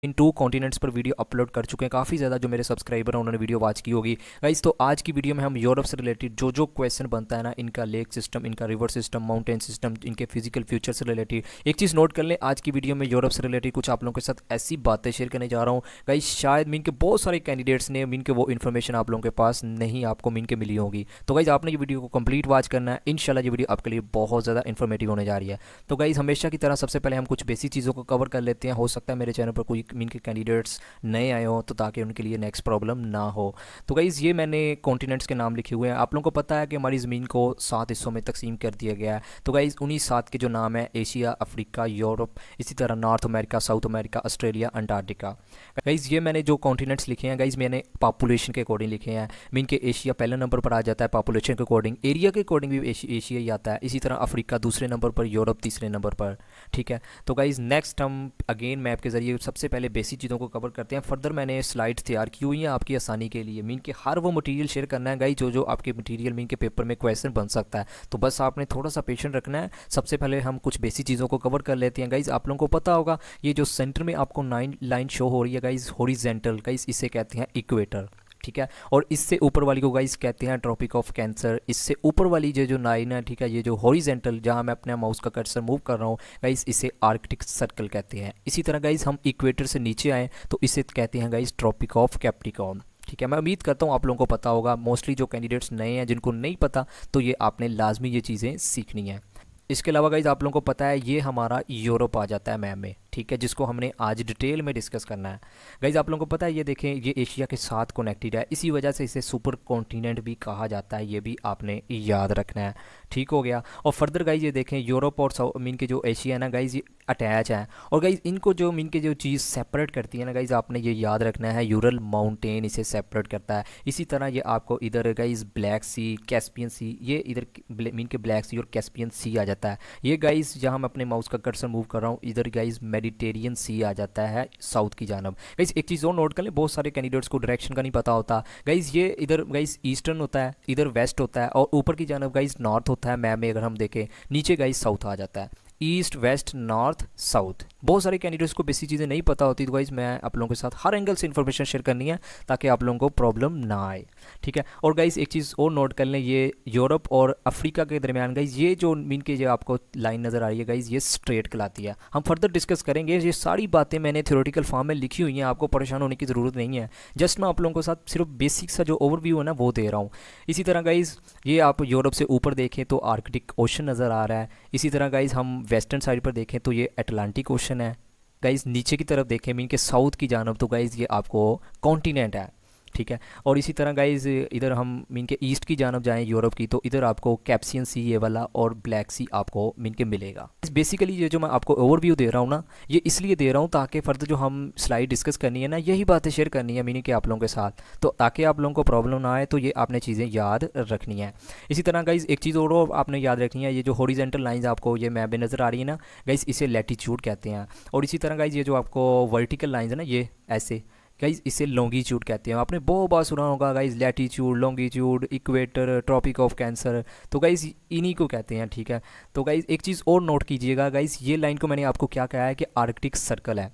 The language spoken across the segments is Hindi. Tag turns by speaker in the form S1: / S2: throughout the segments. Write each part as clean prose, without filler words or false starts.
S1: इन 2 कॉन्टिनेंट्स पर वीडियो अपलोड कर चुके हैं। काफ़ी ज़्यादा जो मेरे सब्सक्राइबर हैं उन्होंने वीडियो वॉच की होगी गाइस। तो आज की वीडियो में हम यूरोप से रिलेटेड जो जो क्वेश्चन बनता है ना, इनका लेक सिस्टम, इनका रिवर सिस्टम, माउंटेन सिस्टम, इनके फिजिकल फ्यूचर से रिलेटेड एक चीज़ नोट कर लें, आज की वीडियो में यूरोप से रिलेटेड कुछ आप लोगों के साथ ऐसी बातें शेयर करने जा रहा हूँ गाइस, शायद मीन के बहुत सारे कैंडिडेट्स ने मीन के वो इन्फॉर्मेशन आप लोगों के पास नहीं आपको मीन के मिली होगी। तो गाइस आपने ये वीडियो को कंप्लीट वॉच करना है, इंशाल्लाह ये वीडियो आपके लिए बहुत ज़्यादा इन्फॉर्मेटिव होने जा रही है। तो गाइस हमेशा की तरह सबसे पहले हम कुछ बेसिक चीज़ों को कवर कर लेते हैं। हो सकता है मेरे चैनल पर कोई मीन के कैंडिडेट्स नए आए हो, तो ताकि उनके लिए नेक्स्ट प्रॉब्लम ना हो। तो गाइज़ ये मैंने कॉन्टिनेंट्स के नाम लिखे हुए हैं। आप लोगों को पता है कि हमारी ज़मीन को 7 हिस्सों में तकसीम कर दिया गया है। तो गाइज़ उन्हीं 7 के जो नाम है एशिया, अफ्रीका, यूरोप, इसी तरह north America, south America, Australia, Antarctica. Guys ये मैंने जो कॉन्टिनेंट्स लिखे हैं गाइज़, मैंने पॉपुलेशन के अकॉर्डिंग लिखे हैं। मीन के एशिया पहले नंबर पर आ जाता है पॉपुलेशन के अकॉर्डिंग, एरिया के अकॉर्डिंग भी एशिया ही आता है। इसी तरह अफ्रीका दूसरे नंबर पर, यूरोप तीसरे नंबर पर। ठीक है, तो गाइज़ नेक्स्ट हम अगेन मैप के ज़रिए सबसे पहले बेसिक चीज़ों को कवर करते हैं। फर्दर मैंने स्लाइड्स तैयार की हुई हैं आपकी आसानी के लिए। मीन के हर वो मटेरियल शेयर करना है गाइस जो आपके मटेरियल मीन के पेपर में क्वेश्चन बन सकता है। तो बस आपने थोड़ा सा पेशेंट रखना है। सबसे पहले हम कुछ बेसिक चीज़ों को कवर कर लेते हैं गाइस। आप लोगों को पता होगा ये जो सेंटर में आपको 9 लाइन शो हो रही है गाइस, हॉरिजेंटल गाइस, इसे कहते हैं इक्वेटर। ठीक है, और इससे ऊपर वाली को गाइस कहते हैं ट्रॉपिक ऑफ कैंसर। इससे ऊपर वाली जो लाइन है, ठीक है, ये जो हॉरिजेंटल जहां मैं अपने माउस का कर्सर मूव कर रहा हूँ गाइस, इसे आर्कटिक सर्कल कहते हैं। इसी तरह गाइस हम इक्वेटर से नीचे आए तो इसे कहते हैं गाइस ट्रॉपिक ऑफ कैप्रिकॉर्न। ठीक है, मैं उम्मीद करता हूँ आप लोगों को पता होगा। मोस्टली जो कैंडिडेट्स नए हैं जिनको नहीं पता, तो ये आपने लाजमी ये चीज़ें सीखनी है। इसके अलावा गाइज आप लोगों को पता है ये हमारा यूरोप आ जाता है मैप में, ठीक है, जिसको हमने आज डिटेल में डिस्कस करना है। गाइज आप लोगों को पता है ये देखें, ये एशिया के साथ कनेक्टेड है, इसी वजह से इसे सुपर कॉन्टिनेंट भी कहा जाता है। ये भी आपने याद रखना है। ठीक हो गया। और फर्दर गाइज ये देखें, यूरोप और मीन के जो एशिया है ना गाइज, ये अटैच है। और गाइज इनको जो मीन के जो चीज़ सेपरेट करती है ना गाइज, आपने ये याद रखना है, यूरल माउंटेन इसे सेपरेट करता है। इसी तरह ये आपको इधर गाइज ब्लैक सी, कैस्पियन सी, ये इधर मीन के ब्लैक सी और कैस्पियन सी आ जाता है। ये गाइज जहाँ मैं अपने माउस का कर्सर मूव कर रहा हूँ, इधर गाइज मेडिटेरियन सी आ जाता है साउथ की जानब। गाइज एक चीज़ और नोट कर लें, बहुत सारे कैंडिडेट्स को डायरेक्शन का नहीं पता होता गाइज। ये इधर गाइज ईस्टर्न होता है, इधर वेस्ट होता है, और ऊपर की जानब गाइज नॉर्थ होता है मैप में अगर हम देखें। नीचे गाइज साउथ आ जाता है, ईस्ट, वेस्ट, नॉर्थ, साउथ। बहुत सारे कैंडिडेट्स को बेसिक चीज़ें नहीं पता होती, तो गाइज मैं आप लोगों के साथ हर एंगल से इन्फॉर्मेशन शेयर करनी है ताकि आप लोगों को प्रॉब्लम ना आए। ठीक है, और गाइज एक चीज़ और नोट कर लें, ये यूरोप और अफ्रीका के दरमियान गाइज ये जो मीन के जो आपको लाइन नज़र आ रही है गाइज, ये स्ट्रेट कहलाती है। हम फर्दर डिस्कस करेंगे। ये सारी बातें मैंने थ्योरेटिकल फॉर्म में लिखी हुई हैं, आपको परेशान होने की ज़रूरत नहीं है। जस्ट मैं आप लोगों के साथ सिर्फ बेसिक सा जो ओवरव्यू है ना वो दे रहा हूँ। इसी तरह गाइज ये आप यूरोप से ऊपर देखें तो आर्कटिक ओशन नज़र आ रहा है। इसी तरह गाइज हम वेस्टर्न साइड पर देखें तो ये अटलांटिक ओशन है। गाइज नीचे की तरफ देखें मीन के साउथ की जानब, तो गाइज ये आपको कॉन्टिनेंट है। ठीक है, और इसी तरह गाइज इधर हम मीन के ईस्ट की जानब जाएं यूरोप की, तो इधर आपको कैप्सियन सी ये वाला और ब्लैक सी आपको मीन के मिलेगा। बेसिकली ये जो मैं आपको ओवरव्यू दे रहा हूँ ना, ये इसलिए दे रहा हूँ ताकि फर्दर जो हम स्लाइड डिस्कस करनी है ना, यही बातें शेयर करनी है मीनिंग के आप लोगों के साथ, तो ताकि आप लोगों को प्रॉब्लम ना आए। तो ये आपने चीज़ें याद रखनी है। इसी तरह गाइज एक चीज़ और आपने याद रखनी है, ये जो हॉरिजेंटल लाइंस आपको ये मैप में नज़र आ रही है ना गाइज, इसे लैटिट्यूड कहते हैं। और इसी तरह गाइज ये जो आपको वर्टिकल लाइंस है ना, ये ऐसे गाइज इसे लॉन्गिट्यूड कहते हैं। आपने बहुत बार सुना होगा guys, latitude, longitude, equator, tropic of cancer, तो गाइज इन्हीं को कहते हैं। ठीक है, तो गाइज एक चीज़ और नोट कीजिएगा गाइज, ये लाइन को मैंने आपको क्या कहा है कि आर्कटिक सर्कल है।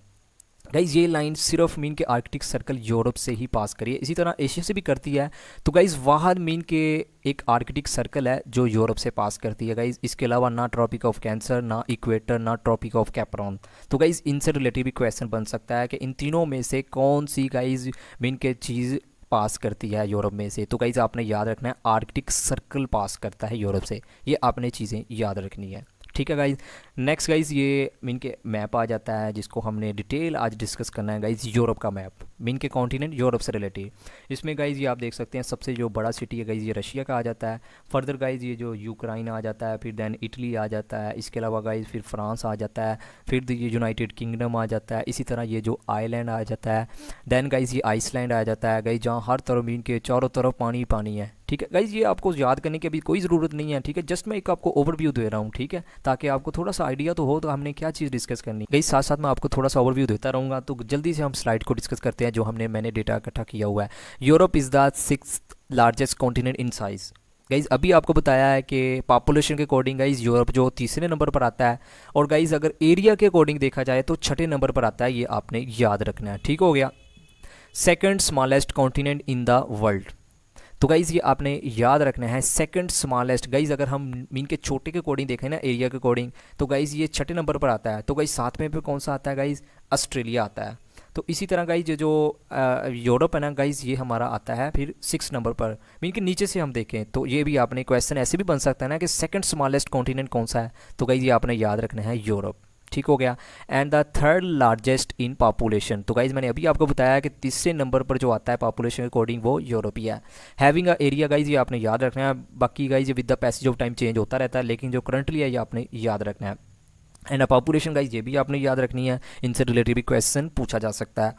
S1: गाइज ये लाइन सिर्फ मीन के आर्कटिक सर्कल यूरोप से ही पास करिए, इसी तरह एशिया से भी करती है। तो गाइज वहाँ मीन के एक आर्कटिक सर्कल है जो यूरोप से पास करती है गाइज। इसके अलावा ना ट्रॉपिक ऑफ कैंसर, ना इक्वेटर, ना ट्रॉपिक ऑफ कैप्रोन। तो गाइज इनसे रिलेटेड भी क्वेश्चन बन सकता है कि इन तीनों में से कौन सी गाइज मीन के चीज़ पास करती है यूरोप में से। तो गाइज आपने याद रखना है आर्कटिक सर्कल पास करता है यूरोप से, ये आपने चीज़ें याद रखनी है। ठीक है गाइज, नेक्स्ट गाइज ये मीन के मैप आ जाता है जिसको हमने डिटेल आज डिस्कस करना है गाइज। यूरोप का मैप, मीन के कॉन्टिनेंट यूरोप से रिलेटेड। इसमें गाइज ये आप देख सकते हैं सबसे जो बड़ा सिटी है गाइज, ये रशिया का आ जाता है। फर्दर गाइज ये जो यूक्रेन आ जाता है, फिर दैन इटली आ जाता है। इसके अलावा गाइज फिर फ्रांस आ जाता है, फिर ये यूनाइटेड किंगडम आ जाता है। इसी तरह ये जो आइलैंड आ जाता है। दैन गाइज ये आइसलैंड आ जाता है गाइज, जहाँ हर तरफ मीन के चारों तरफ पानी पानी है। ठीक है गाइज, ये आपको याद करने की अभी कोई ज़रूरत नहीं है। ठीक है, जस्ट मैं एक आपको ओवरव्यू दे रहा हूँ, ठीक है, ताकि आपको थोड़ा सा आइडिया तो हो तो हमने क्या चीज़ डिस्कस करनी है। गाइज साथ साथ मैं आपको थोड़ा सा ओवरव्यू देता रहूँगा। तो जल्दी से हम स्लाइड को डिस्कस करते हैं जो मैंने डेटा इकट्ठा किया हुआ है। Europe is the 6th largest continent in size. Guys अभी आपको बताया है कि पॉपुलेशन के अकॉर्डिंग गाइज़ यूरोप जो तीसरे नंबर पर आता है, और गाइज़ अगर एरिया के अकॉर्डिंग देखा जाए तो छठे नंबर पर आता है। ये आपने याद रखना है, ठीक हो गया। Second smallest continent in the world, तो गाइज़ ये आपने याद रखना है। सेकंड स्मॉलेस्ट गाइज़ अगर हम मीन के छोटे के अकॉर्डिंग देखें ना, एरिया के अकॉर्डिंग, तो गाइज़ ये छठे नंबर पर आता है। तो गाइज़ सातवें पे कौन सा आता है गाइज़? ऑस्ट्रेलिया आता है। तो इसी तरह गाइज ये जो यूरोप है ना गाइज, ये हमारा आता है फिर 6 नंबर पर। मीन के नीचे से हम देखें तो ये भी आपने क्वेश्चन ऐसे भी बन सकता है ना कि सेकंड स्मॉलेस्ट कॉन्टिनेंट कौन सा है, तो गाइज ये आपने याद रखना है यूरोप, ठीक हो गया। And the third largest in population, तो गाइज मैंने अभी आपको बताया कि तीसरे नंबर पर जो आता है पॉपुलेशन के अकॉर्डिंग वो यूरोप ही है। हैविंग अ एरिया गाइज ये आपने याद रखना है। बाकी गाइज ये with the passage of time change होता रहता है, लेकिन जो करंटली है ये आपने याद रखना है। एंड पॉपुलेशन गाइज ये भी आपने याद रखनी है, इनसे रिलेटेड भी क्वेश्चन पूछा जा सकता है।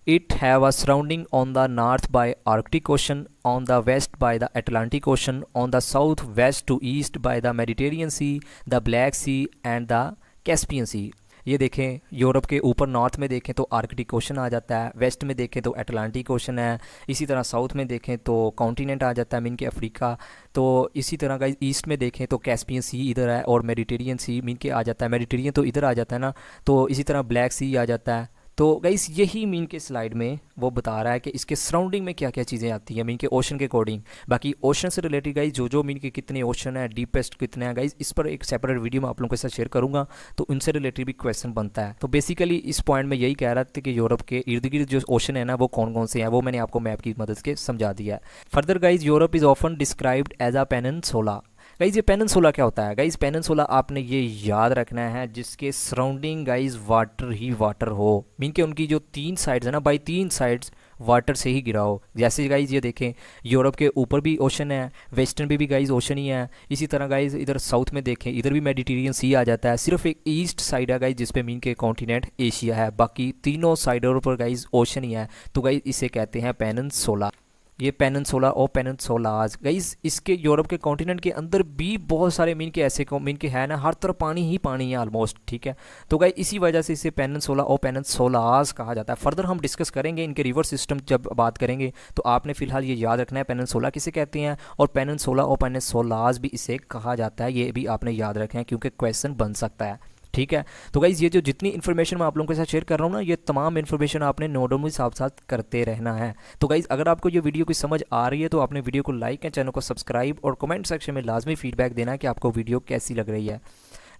S1: It have a surrounding on the north by Arctic Ocean, on the west by the Atlantic Ocean, on the south west to east by the Mediterranean Sea, the Black Sea and the Caspian Sea. ये देखें, यूरोप के ऊपर नॉर्थ में देखें तो आर्कटिक ओशन आ जाता है, वेस्ट में देखें तो अटलांटिक ओशन है, इसी तरह साउथ में देखें तो कॉन्टिनेंट आ जाता है मीन के अफ्रीका, तो इसी तरह का ईस्ट में देखें तो कैस्पियन सी इधर है और मेडिटेरियन सी मीन के आ जाता है, मेडिटेरियन तो इधर आ जाता है ना, तो इसी तरह ब्लैक सी आ जाता है। तो गाइस यही मीन के स्लाइड में वो बता रहा है कि इसके सराउंडिंग में क्या क्या चीज़ें आती हैं मीन के ओशन के अकॉर्डिंग। बाकी ओशन से रिलेटेड गाइस जो मीन के कितने ओशन है, डीपेस्ट कितने हैं गाइस, इस पर एक सेपरेट वीडियो मैं आप लोगों के साथ शेयर करूंगा, तो उनसे रिलेटेड भी क्वेश्चन बनता है। तो बेसिकली इस पॉइंट में यही कह रहा था कि यूरोप के इर्द गिर्द जो ओशन है ना वो कौन कौन से हैं, वो मैंने आपको मैप की मदद से समझा दिया है। Further guys Europe is often described as a peninsula. Guys ये पेनिनसुला क्या होता है? गाइज पेनिनसुला आपने ये याद रखना है जिसके सराउंडिंग गाइज वाटर ही वाटर हो, मीन के उनकी जो 3 साइड्स है ना, बाई 3 साइड्स वाटर से ही गिरा हो। जैसे गाइज ये देखें, यूरोप के ऊपर भी ओशन है, वेस्टर्न भी गाइज ओशन ही है, इसी तरह गाइज इधर साउथ में देखें, इधर भी मेडिटेरियन सी आ जाता है। सिर्फ एक ईस्ट साइड है गाइज जिसपे मीन के कॉन्टिनेंट एशिया है, बाकी तीनों साइडों पर गाइज ओशन ही है, तो गाइज इसे कहते हैं पेनिनसुला। ये पेनिनसुला और पेनिनसुलाज गाइज, इसके यूरोप के कॉन्टिनेंट के अंदर भी बहुत सारे मीन के ऐसे मीन के है ना, हर तरफ पानी ही पानी है ऑलमोस्ट, ठीक है। तो गाइज इसी वजह से इसे पेनिनसुला और पेनिनसुलाज कहा जाता है। फर्दर हम डिस्कस करेंगे इनके रिवर सिस्टम जब बात करेंगे, तो आपने फिलहाल ये याद रखना है पेनिनसुला किसे कहते हैं और पेनिनसुला और पेनिनसुलाज भी इसे कहा जाता है। ये भी आपने याद रखना है क्योंकि क्वेश्चन बन सकता है, ठीक है। तो गाइज़ ये जो जितनी इन्फॉर्मेशन मैं आप लोगों के साथ शेयर कर रहा हूँ ना, ये तमाम इन्फॉर्मेशन आपने नोटों में साथ साथ करते रहना है। तो गाइज़ अगर आपको ये वीडियो की समझ आ रही है तो आपने वीडियो को लाइक एंड चैनल को सब्सक्राइब और कमेंट सेक्शन में लाजमी फीडबैक देना कि आपको वीडियो कैसी लग रही है।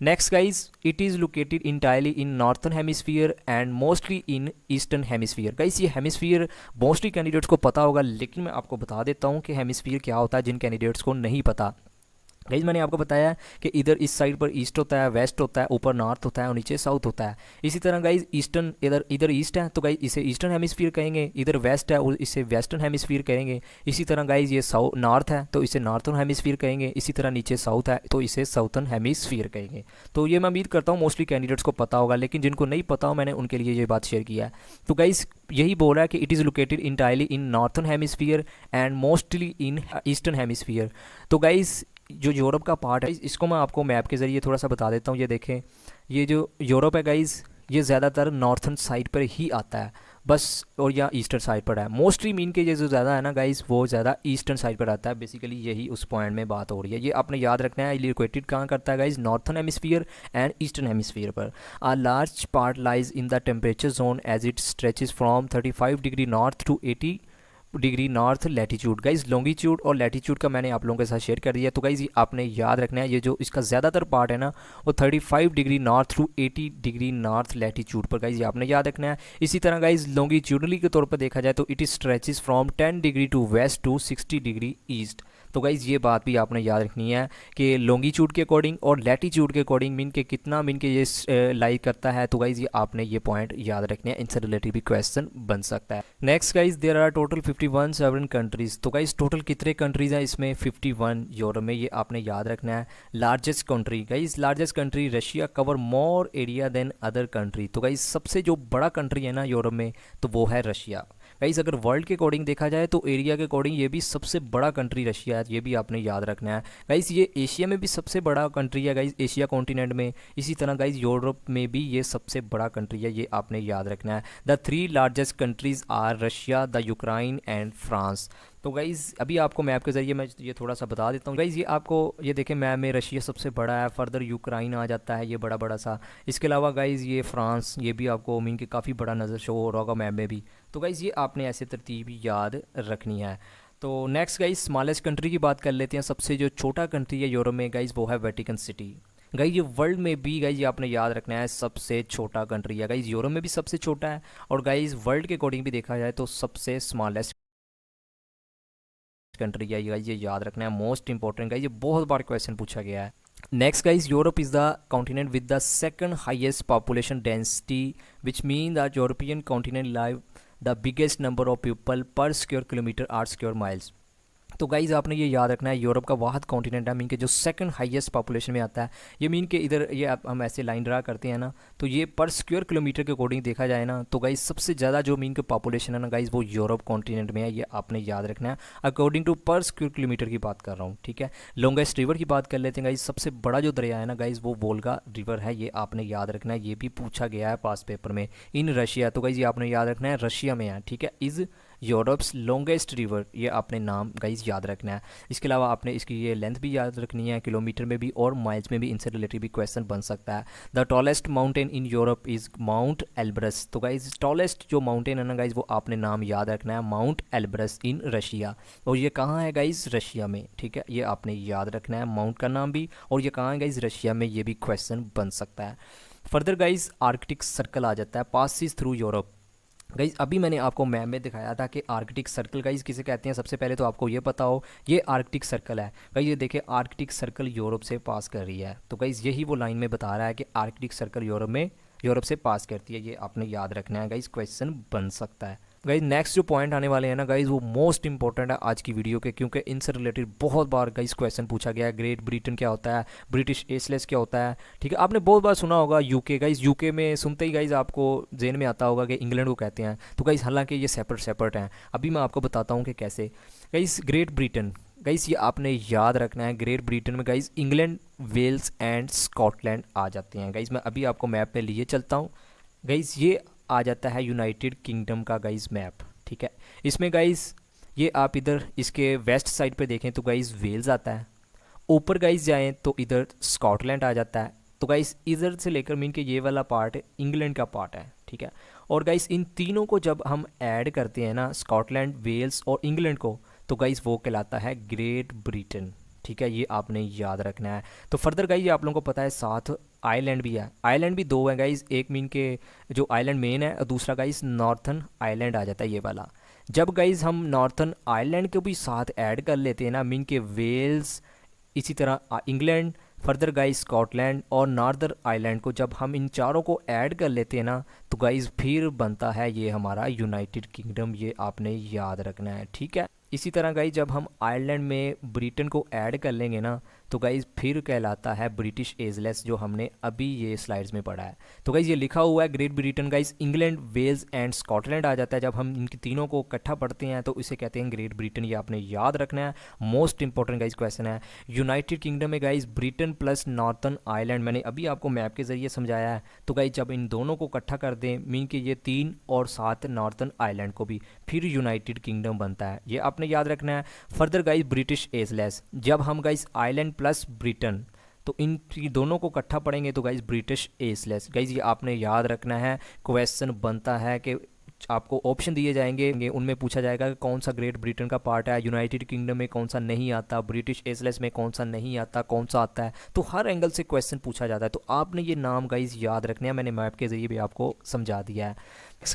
S1: Next guys, it is located entirely in northern hemisphere and mostly in eastern hemisphere. Guys ये हेमिस्फीयर मोस्टली कैंडिडेट्स को पता होगा, लेकिन मैं आपको बता देता हूँ कि हेमिस्फीयर क्या होता है जिन कैंडिडेट्स को नहीं पता। गाइज मैंने आपको बताया कि इधर इस साइड पर ईस्ट होता है, वेस्ट होता है, ऊपर नॉर्थ होता है और नीचे साउथ होता है। इसी तरह गाइज ईस्टर्न इधर ईस्ट है तो गाइज इसे ईस्टर्न हेमिस्फीयर कहेंगे, इधर वेस्ट है और इसे वेस्टर्न हेमिस्फीयर कहेंगे। इसी तरह गाइज ये नॉर्थ है तो इसे नॉर्थर्न हेमिस्फीयर कहेंगे, इसी तरह नीचे साउथ है तो इसे साउथर्न हेमिस्फीयर कहेंगे। तो ये मैं उम्मीद करता हूँ मोस्टली कैंडिडेट्स को पता होगा, लेकिन जिनको नहीं पता हो मैंने उनके लिए ये बात शेयर किया है। तो गाइज यही बोल रहा है कि it is located entirely in northern hemisphere and mostly in eastern hemisphere. तो गाइज जो यूरोप का पार्ट है इसको मैं आपको मैप के ज़रिए थोड़ा सा बता देता हूँ। ये देखें, ये जो यूरोप है गाइज़ ये ज़्यादातर नॉर्थन साइड पर ही आता है बस, और या ईस्टर्न साइड पर है मोस्टली। मीन के ये जो ज़्यादा है ना गाइज़ वो ज़्यादा ईस्टर्न साइड पर आता है। बेसिकली यही उस पॉइंट में बात हो रही है, ये आपने याद रखना है। लोकेटेड कहाँ करता है guys? Northern hemisphere and eastern hemisphere पर। A large part lies in the temperature zone as it stretches from 35 degree north to 80 degree north latitude. Guys longitude और लैटीट्यूड का मैंने आप लोगों के साथ शेयर कर दिया। तो गाइज ये आपने याद रखना है, ये जो इसका ज़्यादातर पार्ट है ना वो 35 degree north to 80 degree north latitude पर गाइज ये आपने याद रखना है। इसी तरह गाइज लॉन्गिट्यूडनली के तौर पर देखा जाए तो it stretches from 10 degree to west to 60 degree east. तो गाइज़ ये बात भी आपने याद रखनी है कि लॉन्गिट्यूड के अकॉर्डिंग और लैटीट्यूड के अकॉर्डिंग मीन के कितना मीन के ये लाई करता है। तो गाइज़ ये आपने ये पॉइंट याद रखने हैं, इनसे रिलेटेड भी क्वेश्चन बन सकता है। Next guys there are total 51 sovereign countries. तो गाइज़ टोटल कितने कंट्रीज़ हैं इसमें? 51 यूरोप में, ये आपने याद रखना है। Largest country guys, largest country Russia cover more area than other country. तो गाइज़ सबसे जो बड़ा कंट्री है ना यूरोप में तो वो है रशिया। गाइज़ अगर वर्ल्ड के अकॉर्डिंग देखा जाए तो एरिया के अकॉर्डिंग ये भी सबसे बड़ा कंट्री रशिया है, ये भी आपने याद रखना है। गाइज़ ये एशिया में भी सबसे बड़ा कंट्री है गाइज़, एशिया कॉन्टिनेंट में। इसी तरह गाइज़ यूरोप में भी ये सबसे बड़ा कंट्री है, ये आपने याद रखना है। The 3 largest countries are Russia, the Ukraine and France. तो गाइज़ अभी आपको मैप के ज़रिए मैं ये थोड़ा सा बता देता हूँ। गाइज़ ये आपको ये देखें मैप में रशिया सबसे बड़ा है, फर्दर यूक्रेन आ जाता है, ये बड़ा बड़ा सा। इसके अलावा गाइज़ ये फ्रांस, ये भी आपको मीन के काफ़ी बड़ा नज़र शो हो रहा होगा मैप में भी। तो गाइज़ ये आपने ऐसे तरतीब याद रखनी है। तो नेक्स्ट गाइज़ स्मॉलेस्ट कंट्री की बात कर लेते हैं। सबसे जो छोटा कंट्री है यूरोप में गाइज़ वो है वेटिकन सिटी। गाइज़ ये वर्ल्ड में भी गाइज़ ये आपने याद रखना है सबसे छोटा कंट्री है। गाइज़ यूरोप में भी सबसे छोटा है, और गाइज़ वर्ल्ड के अकॉर्डिंग भी देखा जाए तो सबसे स्मॉलेस्ट कंट्री है। ये याद रखना है, मोस्ट इंपॉर्टेंट गाइस, ये बहुत बार क्वेश्चन पूछा गया है। Next guys Europe is the continent with the second highest population density, which mean the European continent live the biggest number of people per square kilometer or square miles. तो गाइज़ आपने ये याद रखना है, यूरोप का वाहद कॉन्टिनेंट है मीन के जो सेकंड हाईएस्ट पॉपुलेशन में आता है। ये मीन के इधर ये हम ऐसे लाइन ड्रा करते हैं ना, तो ये पर स्क्वायर किलोमीटर के अकॉर्डिंग देखा जाए ना, तो गाइज़ सबसे ज़्यादा जो मीन के पॉपुलेशन है ना गाइज़ वो यूरोप कॉन्टिनेंट में है। ये आपने याद रखना है, अकॉर्डिंग टू पर स्क्वायर किलोमीटर की बात कर रहा हूँ, ठीक है। लॉन्गेस्ट रिवर की बात कर लेते हैं गाइज़। सबसे बड़ा जो दरिया है ना गाइज़ वो वोल्गा रिवर है, ये आपने याद रखना है। ये भी पूछा गया है पास पेपर में। इन रशिया, तो गाइज़ ये आपने याद रखना है, रशिया में है, ठीक है। इज़ यूरोप्स लॉन्गेस्ट रिवर, ये आपने नाम गाइज याद रखना है। इसके अलावा आपने इसकी ये लेंथ भी याद रखनी है, किलोमीटर में भी और माइल्स में भी, इनसे रिलेटेड भी क्वेश्चन बन सकता है। The tallest mountain in Europe is mount Elbrus. तो गाइज टॉलेस्ट जो माउंटेन है ना गाइज वो आपने नाम याद रखना है, माउंट एल्ब्रस इन रशिया। और ये कहाँ है गाइज? रशिया में, ठीक है। ये आपने याद रखना है माउंट का नाम भी, और ये कहाँ है गाइज? रशिया में। ये भी क्वेश्चन बन सकता है। फर्दर गाइज आर्कटिक सर्कल आ जाता है, पासिस थ्रू यूरोप। गाइज अभी मैंने आपको मैप में दिखाया था कि आर्कटिक सर्कल गाइज किसे कहते हैं। सबसे पहले तो आपको ये पता हो ये आर्कटिक सर्कल है। गाइज ये देखिए आर्कटिक सर्कल यूरोप से पास कर रही है, तो गाइज यही वो लाइन में बता रहा है कि आर्कटिक सर्कल यूरोप से पास करती है। ये आपने याद रखना है गाइज, क्वेश्चन बन सकता है। गाइज नेक्स्ट जो पॉइंट आने वाले हैं ना गाइज वो मोस्ट इंपॉर्टेंट है आज की वीडियो के, क्योंकि इनसे रिलेटेड बहुत बार गाइज क्वेश्चन पूछा गया है। ग्रेट ब्रिटेन क्या होता है, ब्रिटिश एसलेस क्या होता है, ठीक है। आपने बहुत बार सुना होगा यूके। गाइज यूके में सुनते ही गाइज आपको जेन में आता होगा कि इंग्लैंड को कहते हैं। तो गाइज हालांकि ये सेपरेट हैं। अभी मैं आपको बताता हूँ कि कैसे। गाइज ग्रेट ब्रिटेन, गाइज ये आपने याद रखना है, ग्रेट ब्रिटेन में guys England, Wales and Scotland आ जाते हैं। गाइज मैं अभी आपको मैप में लिए चलता हूँ। गाइज ये आ जाता है यूनाइटेड किंगडम का गाइज मैप, ठीक है। इसमें गाइज ये आप इधर इसके वेस्ट साइड पे देखें तो गाइज वेल्स आता है। ऊपर गाइज जाएं तो इधर स्कॉटलैंड आ जाता है। तो गाइज इधर से लेकर मीन के ये वाला पार्ट इंग्लैंड का पार्ट है, ठीक है। और गाइज इन तीनों को जब हम ऐड करते हैं ना, स्कॉटलैंड, वेल्स और इंग्लैंड को, तो गाइज वो कहलाता है ग्रेट ब्रिटेन, ठीक है। ये आपने याद रखना है। तो फर्दर गाइज आप लोगों को पता है साथ आइलैंड भी है। आइलैंड भी दो है गाइज, एक मीन के जो आइलैंड मेन है और दूसरा गाइज नॉर्थन आइलैंड आ जाता है ये वाला। जब गाइज हम नॉर्थन आइलैंड को भी साथ ऐड कर लेते हैं ना, मीन के वेल्स, इसी तरह इंग्लैंड, फर्दर गाइज स्कॉटलैंड और नॉर्दर्न आइलैंड को जब हम इन चारों को ऐड कर लेते हैं ना, तो गाइज फिर बनता है ये हमारा यूनाइटेड किंगडम। ये आपने याद रखना है, ठीक है। इसी तरह गाइज जब हम आयरलैंड में ब्रिटेन को ऐड कर लेंगे ना, तो गाइज फिर कहलाता है ब्रिटिश एजलेस, जो हमने अभी ये स्लाइड्स में पढ़ा है। तो गाइज ये लिखा हुआ है Great Britain. Guys England, Wales and Scotland आ जाता है। जब हम इनकी तीनों को इकट्ठा पढ़ते हैं तो इसे कहते हैं ग्रेट ब्रिटेन। ये आपने याद रखना है, मोस्ट इंपॉर्टेंट गाइज क्वेश्चन है। यूनाइटेड किंगडम में guys Britain plus northern Ireland, मैंने अभी आपको मैप के जरिए समझाया है। तो गाइज जब इन दोनों को इकट्ठा कर दें, मीन के ये 3 और 7 नॉर्थन आयरलैंड को भी, फिर यूनाइटेड किंगडम बनता है। ये आपने याद रखना है। फर्दर गाइज ब्रिटिश एजलेस, जब हम गाइज आयरलैंड प्लस ब्रिटेन, तो इन दोनों को इकट्ठा पढ़ेंगे तो गाइज ब्रिटिश एजलेस। गाइज ये आपने याद रखना है। क्वेश्चन बनता है कि आपको ऑप्शन दिए जाएंगे, उनमें पूछा जाएगा कि कौन सा ग्रेट ब्रिटेन का पार्ट है, यूनाइटेड किंगडम में कौन सा नहीं आता, ब्रिटिश एजलेस में कौन सा नहीं आता, कौन सा आता है। तो हर एंगल से क्वेश्चन पूछा जाता है। तो आपने ये नाम गाइज याद रखने हैं, मैंने मैप के जरिए भी आपको समझा दिया है।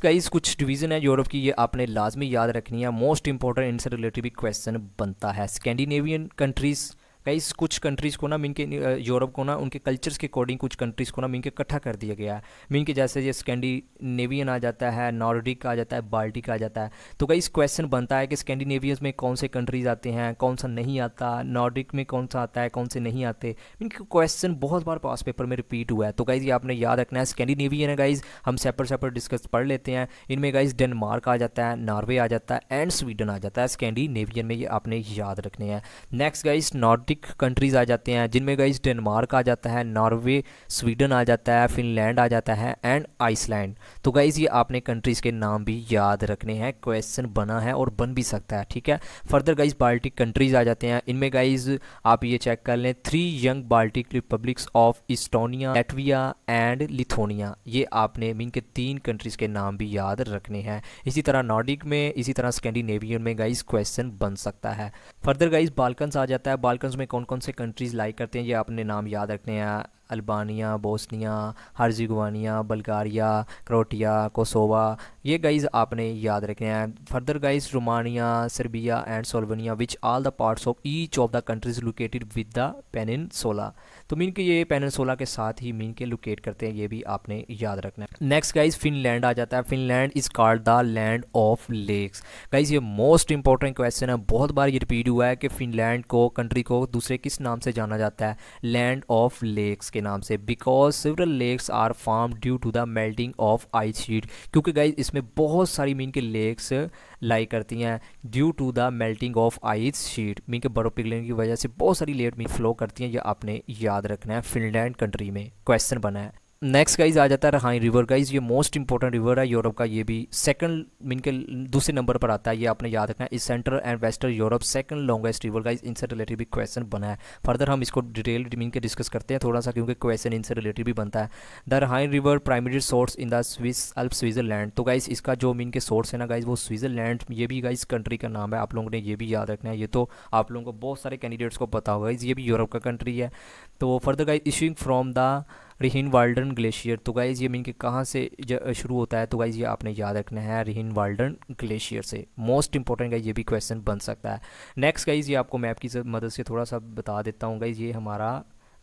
S1: गाइज कुछ डिवीज़न है यूरोप की, ये आपने लाजमी याद रखनी है, मोस्ट इंपॉर्टेंट, इनसे रिलेटेड भी क्वेश्चन बनता है। स्कैंडिनेवियन कंट्रीज़, गाइस कुछ कंट्रीज़ को ना मीन के यूरोप को ना उनके कल्चर्स के अकॉर्डिंग कुछ कंट्रीज़ को ना मीन के इकट्ठा कर दिया गया है। मीन के जैसे ये स्कैंडिनेवियन आ जाता है, नॉर्डिक आ जाता है, बाल्टिक आ जाता है। तो गाइस क्वेश्चन बनता है कि स्कैंडिनेवियंस में कौन से कंट्रीज़ आते हैं, कौन सा नहीं आता, नॉर्डिक में कौन सा आता है, कौन से नहीं आते। इनके क्वेश्चन बहुत बार पास पेपर में रिपीट हुआ है। तो गाइज ये आपने याद रखना है। स्कैंडिनेवियन है गाइज, हम सेपरेट डिस्कस पढ़ लेते हैं। इनमें गाइज डेनमार्क आ जाता है, नॉर्वे आ जाता है एंड स्वीडन आ जाता है स्कैंडिनेवियन में। ये आपने याद रखने हैं। Next guys Nordic Baltic countries आ जाते हैं, जिनमें गाइस डेनमार्क आ जाता है, नॉर्वे, स्वीडन आ जाता है, फिनलैंड आ जाता है एंड आइसलैंड। तो गाइस ये आपने कंट्रीज़ के नाम भी याद रखने हैं, क्वेश्चन बना है और बन भी सकता है, ठीक है। फर्दर गाइस बाल्टिक कंट्रीज़ आ जाते हैं, इनमें गाइस आप ये चेक कर लें, 3 young Baltic republics of Estonia, Latvia and Lithuania. ये आपने मीन के 3 कंट्रीज़ के नाम भी याद रखने हैं। इसी तरह नॉर्डिक में, इसी तरह स्कैंडिनेवियन में गाइस क्वेश्चन बन सकता है। फर्दर गाइस बाल्कन्स आ जाता है, बाल्कन्स में कौन कौन से कंट्रीज़ लाइक करते हैं ये आपने नाम याद रखने हैं। Albania, Bosnia, Herzegovina, Bulgaria, Croatia, Kosovo, ये गाइस आपने याद रखने हैं। Further guys Romania, Serbia and Slovenia which all the parts of each of the countries located with the peninsula. तो मीन के ये पेनिनसुला के साथ ही मीन के लोकेट करते हैं, ये भी आपने याद रखना है। नेक्स्ट गाइस फिनलैंड आ जाता है, Finland is called the land of lakes. Guys ये मोस्ट इंपॉर्टेंट क्वेश्चन है, बहुत बार ये रिपीट हुआ है कि फिनलैंड को, कंट्री को दूसरे किस नाम से जाना जाता है, लैंड ऑफ लेक्स के नाम से, because several lakes are form due to the melting of ice sheet. क्योंकि गाइस इसमें बहुत सारी मीन के लेक्स लाई करती हैं due to the melting of ice sheet, mean के बर्फ पिघलने की वजह से बहुत सारी लेक मीन फ्लो करती हैं, ये आपने याद रखना है। फिनलैंड कंट्री में क्वेश्चन बना है। नेक्स्ट गाइज आ जाता है रहाइन रिवर। गाइज ये मोस्ट इंपॉर्टेंट रिवर है यूरोप का, ये भी सेकंड मीन के दूसरे नंबर पर आता है, ये आपने याद रखना है। इस central and western Europe second longest river. Guys इनसे रिलेटेड भी क्वेश्चन बना है। फर्दर हम इसको डिटेल मीन के डिस्कस करते हैं थोड़ा सा, क्योंकि क्वेश्चन इनसे रिलेटेड भी बनता है। The Rhine river primary source in the Swiss Alps Switzerland. तो गाइज इसका जो मीन के सोर्स है ना गाइज वो स्विट्जरलैंड, ये भी गाइज कंट्री का नाम है, आप लोगों ने ये भी याद रखना है। ये तो आप लोगों को बहुत सारे कैंडिडेट्स को पता होगा गाइज, ये भी यूरोप का कंट्री है। तो further guys issuing from the Rheinwald glacier. तो गाइज़ ये मीन के कहाँ से शुरू होता है, तो गाइज़ ये आपने याद रखना है रिहिनवाल्डन ग्लेशियर से। मोस्ट इंपॉर्टेंट गाइज़ ये भी क्वेश्चन बन सकता है। नेक्स्ट गाइज़ ये आपको मैप की मदद से थोड़ा सा बता देता हूँ गाइज़, ये हमारा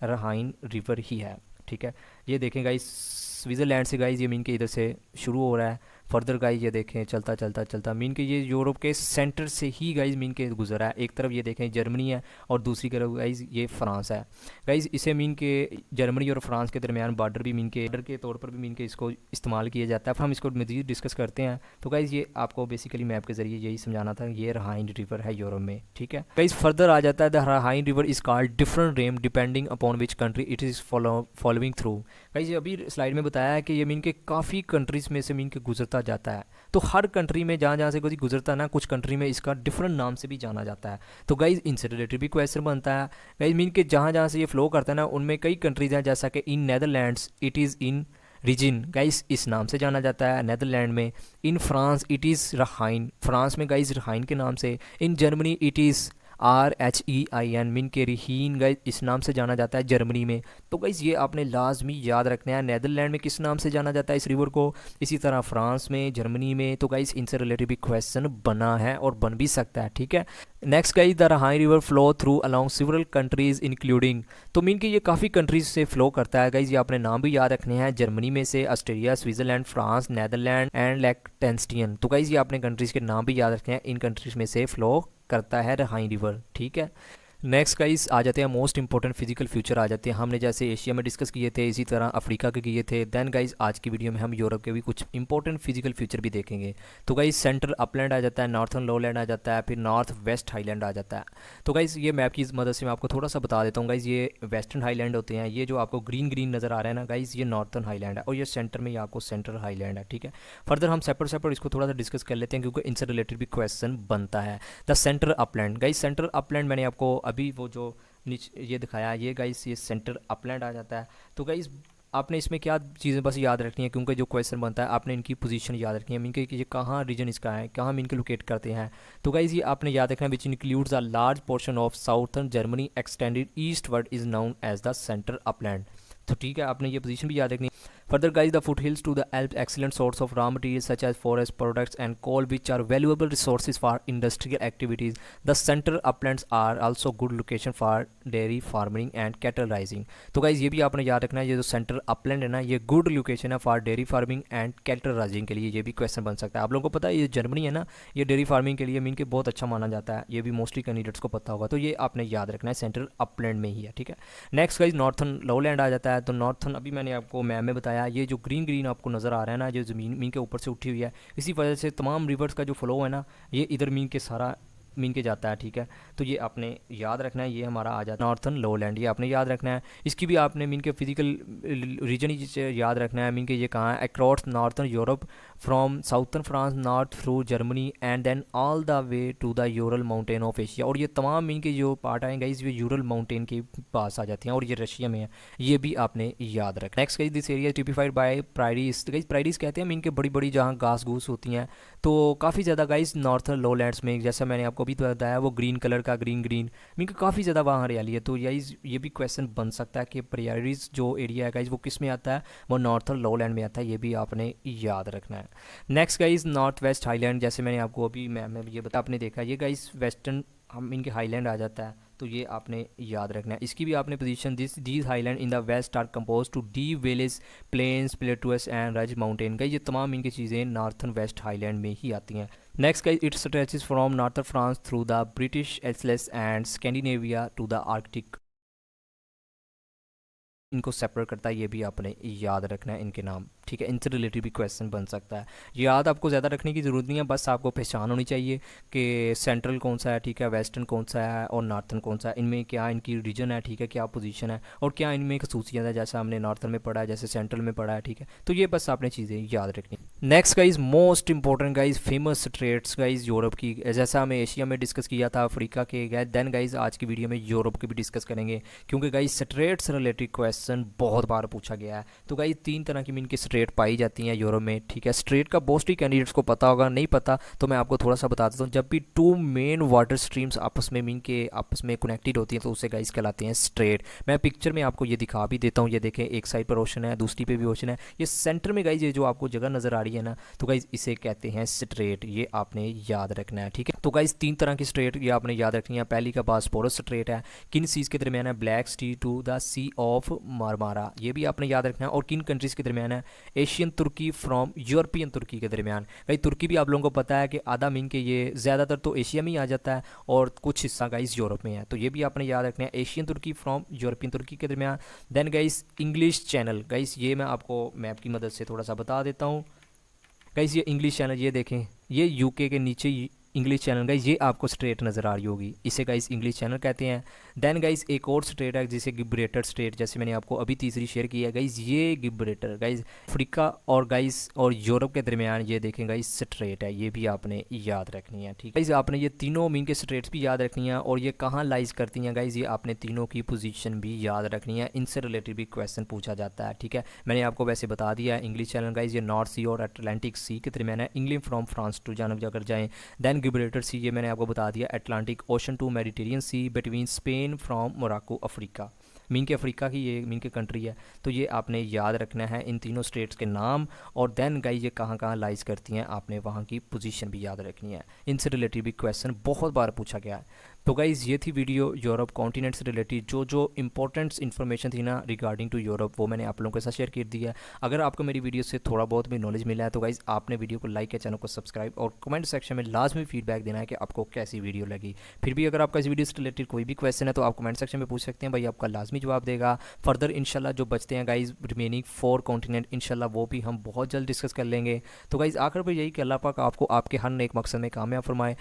S1: रहाइन रिवर ही है, ठीक है। ये देखें गाइज़ स्विट्ज़रलैंड से गाइज़ ये मीन के इधर से शुरू हो रहा है। फर्दर गाइज ये देखें चलता चलता चलता मीन के ये यूरोप के सेंटर से ही गाइज मीन के गुजरा है। एक तरफ ये देखें जर्मनी है और दूसरी तरफ गाइज ये फ्रांस है। गाइज इसे मीन के जर्मनी और फ्रांस के दरमियान बॉर्डर भी मीन के तौर पर भी मीन के इसको इस्तेमाल किया जाता है। फिर हम इसको मज़ीद डिस्कस करते हैं। तो गाइज ये आपको बेसिकली मैप के जरिए यही समझाना था, ये रहाइन रिवर है यूरोप में, ठीक है। गाइज फर्दर आ जाता है the Rhine river is called different name depending upon which country it is following through. Guys ये अभी स्लाइड में बताया है कि ये मीन के काफ़ी कंट्रीज़ में से मीन के गुजरता जाता है। तो हर कंट्री में जहाँ जहाँ से कोई गुजरता है ना, कुछ कंट्री में इसका डिफरेंट नाम से भी जाना जाता है। तो गाइज इनसे रिलेटेड भी क्वेश्चन बनता है। गाइज मीन के जहाँ जहाँ से ये फ्लो करता है ना, उनमें कई कंट्रीज हैं, जैसा कि in Netherlands it is in region, guys इस नाम से जाना जाता है नेदरलैंड में। In France it is Rhine, France में गाइज रहाइन के नाम से। In Germany it is RHEIN, mean के रिहीन गाइज इस नाम से जाना जाता है जर्मनी में। तो गाइज ये आपने लाजमी याद रखना है। नेदरलैंड में किस नाम से जाना जाता है इस रिवर को, इसी तरह फ्रांस में, जर्मनी में। तो गाइज इनसे रिलेटेड भी क्वेश्चन बना है और बन भी सकता है, ठीक है। Next guys the Rhine river flow through along several countries including. तो मीन के ये काफ़ी कंट्रीज से फ्लो करता है। गाइज ये आपने नाम भी याद रखने हैं, जर्मनी में से Australia, Switzerland, France, Netherland and लिechtenstein। तो गाइज ये आपने कंट्रीज़ के नाम भी याद रखने हैं, इन कंट्रीज़ में से फ्लो करता है रहाइन रिवर, ठीक है। नेक्स्ट गाइस आ जाते हैं मोस्ट इंपॉर्टेंट फिजिकल फ्यूचर आ जाते हैं। हमने जैसे एशिया में डिस्कस किए थे, इसी तरह अफ्रीका के किए थे। देन गाइस आज की वीडियो में हम यूरोप के भी कुछ इंपॉर्टेंट फिजिकल फ्यूचर भी देखेंगे। तो गाइस सेंट्रल अपलैंड आ जाता है, नॉर्थन लोलैंड आ जाता है, फिर नॉर्थ वेस्ट हाईलैंड आ जाता है। तो गाइस ये मैप की मदद से मैं आपको थोड़ा सा बता देता हूँ। गाइस ये वेस्टर्न हाईलैंड होते हैं, ये जो आपको ग्रीन ग्रीन नज़र आ रहा है ना गाइस, ये नॉर्थन हाईलैंड है, और ये सेंटर में ये आपको सेंट्रल हाईलैंड है, ठीक है। फर्दर हम सेपरेट इसको थोड़ा सा डिस्कस कर लेते हैं, क्योंकि इनसे रिलेटेड भी क्वेश्चन बनता है। The central upland, guys central upland मैंने आपको अभी वो जो नीचे ये दिखाया, ये गाइस ये सेंटर अपलैंड आ जाता है। तो गाइस आपने इसमें क्या चीज़ें बस याद रखनी है, क्योंकि जो क्वेश्चन बनता है आपने इनकी पोजीशन याद रखनी है, मीन के ये कहाँ रीजन इसका है, कहाँ मीन के लोकेट करते हैं। तो गाइस ये आपने याद रखना है, which includes a large portion of southern Germany extended eastward is known as the central upland. तो ठीक है, आपने ये पोजीशन भी याद रखनी है। Further guys, the foothills to the Alps excellent source of raw materials such as forest products and coal, which are valuable resources for industrial activities. The central uplands are also good location for dairy farming and cattle raising. तो guys ये भी आपने याद रखना है, ये जो सेंट्रल अपलैंड है ना, ये गुड लोकेशन है for dairy farming and cattle rising के लिए। ये भी क्वेश्चन बन सकता है। आप लोगों को पता है ये जर्मनी है ना, ये डेयरी फार्मिंग के लिए मीन के बहुत अच्छा माना जाता है, ये भी मोस्टली कैंडिडेट्स को पता होगा। तो ये आपने याद रखना है, सेंट्रल अपलैंड में ही है, ठीक है। नेक्स्ट गाइज नॉर्थन लोलैंड आ जाता है। तो नॉर्थन अभी मैंने आपको मैप में बताया, ये जो ग्रीन ग्रीन आपको नज़र आ रहा है ना, जो ज़मीन मीन के ऊपर से उठी हुई है, इसी वजह से तमाम रिवर्स का जो फ्लो है ना, ये इधर मीन के सारा मीन के जाता है, ठीक है। तो ये आपने याद रखना है, ये हमारा आ जाता है नॉर्थन लोलैंड, ये आपने याद रखना है। इसकी भी आपने मीन के फिजिकल रीजन ही याद रखना है, मीन के ये कहाँ है, across northern Europe from southern France north through Germany and then all the way to the Ural mountain of Asia. और ये तमाम इनके जो पार्ट आएंगे इस यूरल माउंटेन के पास आ जाती हैं और ये रशिया में है, ये भी आपने याद रखना। Next guys, this area typified by prairies. Guys prairies कहते हैं इनके बड़ी बड़ी जहाँ घास घूस होती हैं, तो काफ़ी ज़्यादा गाइस नॉर्थर्न लोलैंड्स में, जैसा मैंने आपको अभी बताया, वो ग्रीन कलर का ग्रीन ग्रीन मीन काफ़ी ज़्यादा वहाँ हरियाली है। तो गाइस ये भी क्वेश्चन बन सकता है कि प्रायरीज जो एरिया है गाइस वो किस में आता है, वो नॉर्थर्न लोलैंड में आता है, ये भी आपने याद रखना है। Next guys, north west highland, जैसे मैंने आपको अभी मैम में ये बता आपने देखा, ये गाइस वेस्टर्न हम इनके हाईलैंड आ जाता है, तो ये आपने याद रखना है। इसकी भी आपने position, these highland in the west are compose to the valleys plains plateaus and ridge mountain. Guys ये तमाम इनकी चीज़ें नॉर्थन वेस्ट हाईलैंड में ही आती हैं। Next guys, it stretches from northern France through the British Isles and Scandinavia to the Arctic. इनको सेपरेट करता है, ये भी आपने याद रखना है इनके नाम, ठीक है। इनसे रिलेटेड भी क्वेश्चन बन सकता है। याद आपको ज़्यादा रखने की ज़रूरत नहीं है, बस आपको पहचान होनी चाहिए कि सेंट्रल कौन सा है, ठीक है, वेस्टर्न कौन सा है और नॉर्थन कौन सा है, इनमें क्या इनकी रीजन है, ठीक है, क्या पोजीशन है और क्या इनमें खसूसियत है, जैसा हमने नॉर्थन में पढ़ा है, जैसे सेंट्रल में पढ़ा है, ठीक है। तो ये बस आपने चीज़ें याद रखनी। Next guys, most important guys, famous straits guys Europe की, जैसा हमें एशिया में डिस्कस किया था, अफ्रीका के गए, देन गाइज आज की वीडियो में यूरोप की भी डिस्कस करेंगे, क्योंकि गाइज स्ट्रेट्स रिलेटेड क्वेश्चन बहुत बार पूछा गया है। तो गाइज 3 तरह की मीन की स्ट्रेट पाई जाती हैं यूरोप में, ठीक है। स्ट्रेट का मोस्टली कैंडिडेट्स को पता होगा, नहीं पता तो मैं आपको थोड़ा सा बता देता हूँ। जब भी 2 मेन वाटर स्ट्रीम्स आपस में मीन के आपस में कनेक्टेड होती हैं तो उसे गाइस कहलाते हैं स्ट्रेट। मैं पिक्चर में आपको ये दिखा भी देता हूँ, ये देखें, एक साइड पर ओशन है, दूसरी पे भी ओशन है, ये सेंटर में गाइस ये जो आपको जगह नज़र आ रही है ना, तो गाइस इसे कहते हैं स्ट्रेट, ये आपने याद रखना है, ठीक है। तो गाइस 3 तरह की स्ट्रेट ये आपने याद रखनी है। पहली का बॉस्फोरस स्ट्रेट है, किन सीज के दरमियान है, Black Sea to the Sea of Marmara, ये भी आपने याद रखना है। और किन कंट्रीज़ के दरमियान है, एशियन तुर्की फ्रॉम यूरोपियन तुर्की के दरमियान। भाई तुर्की भी आप लोगों को पता है कि आधा मीन के ये ज़्यादातर तो एशिया में ही आ जाता है और कुछ हिस्सा गाइस यूरोप में है, तो ये भी आपने याद रखना है, एशियन तुर्की फ्रॉम यूरोपियन तुर्की के दरमियान। Then guys English channel, guys ये मैं आपको मैप की मदद से थोड़ा सा बता देता हूँ। गाइस ये इंग्लिश चैनल, ये देखें, ये यूके के नीचे इंग्लिश चैनल, गाइस ये आपको स्ट्रेट नज़र आ रही होगी, इसे गाइस इंग्लिश चैनल कहते हैं। देन गाइस एक और स्ट्रेट है जिसे गिब्रेटर स्ट्रेट, जैसे मैंने आपको अभी तीसरी शेयर की है गाइस, ये गिब्रेटर गाइस अफ्रीका और गाइस और यूरोप के दरमियान ये देखें गाइस स्ट्रेट है, ये भी आपने याद रखनी है, ठीक है। गाइस आपने ये तीनों मीन के स्ट्रेट्स भी याद रखनी है और ये कहाँ लाइज करती हैं गाइस, ये आपने तीनों की पोजीशन भी याद रखनी है, इनसे रिलेटेड भी क्वेश्चन पूछा जाता है, ठीक है। मैंने आपको वैसे बता दिया है, इंग्लिश चैनल गाइस ये नॉर्थ सी और अटलांटिक सी के दरमियान है, इंग्लैंड फ्रॉम फ्रांस टू जानब जाकर जाएँ। देन गिब्रेटर सी, ये मैंने आपको बता दिया, Atlantic ocean to Mediterranean sea between Spain from Morocco Africa, mean के अफ्रीका की ये मीन के कंट्री है, तो ये आपने याद रखना है इन तीनों स्टेट्स के नाम। और देन गाइस ये कहाँ कहाँ लाइज करती हैं, आपने वहाँ की पोजीशन भी याद रखनी है, इनसे रिलेटेड भी क्वेश्चन बहुत बार पूछा गया है। तो गाइज़ ये थी वीडियो यूरोप कॉन्टिनेंट से रिलेटेड, जो इंपॉर्टेंट इन्फॉर्मेशन थी ना रिगार्डिंग टू यूरोप, वो मैंने आप लोगों के साथ शेयर कर दिया है। अगर आपको मेरी वीडियो से थोड़ा बहुत भी नॉलेज मिला है तो गाइज़ आपने वीडियो को लाइक या चैनल को सब्सक्राइब और कमेंट सेक्शन में लाजमी फीडबैक देना है कि आपको कैसी वीडियो लगी। फिर भी अगर आपका इस वीडियो से रिलेटेड कोई भी क्वेश्चन है तो आप कमेंट सेक्शन में पूछ सकते हैं, भाई आपका लाजमी जवाब देगा। फर्दर इंशाल्लाह जो बचते हैं गाइज़ रिमेनिंग 4 कॉन्टिनेंट, इंशाल्लाह वो भी हम बहुत जल्द डिस्कस कर लेंगे। तो गाइज़ आखिर पर यही कि अल्लाह पाक आपको आपके हर नेक मकसद में कामयाब फरमाए।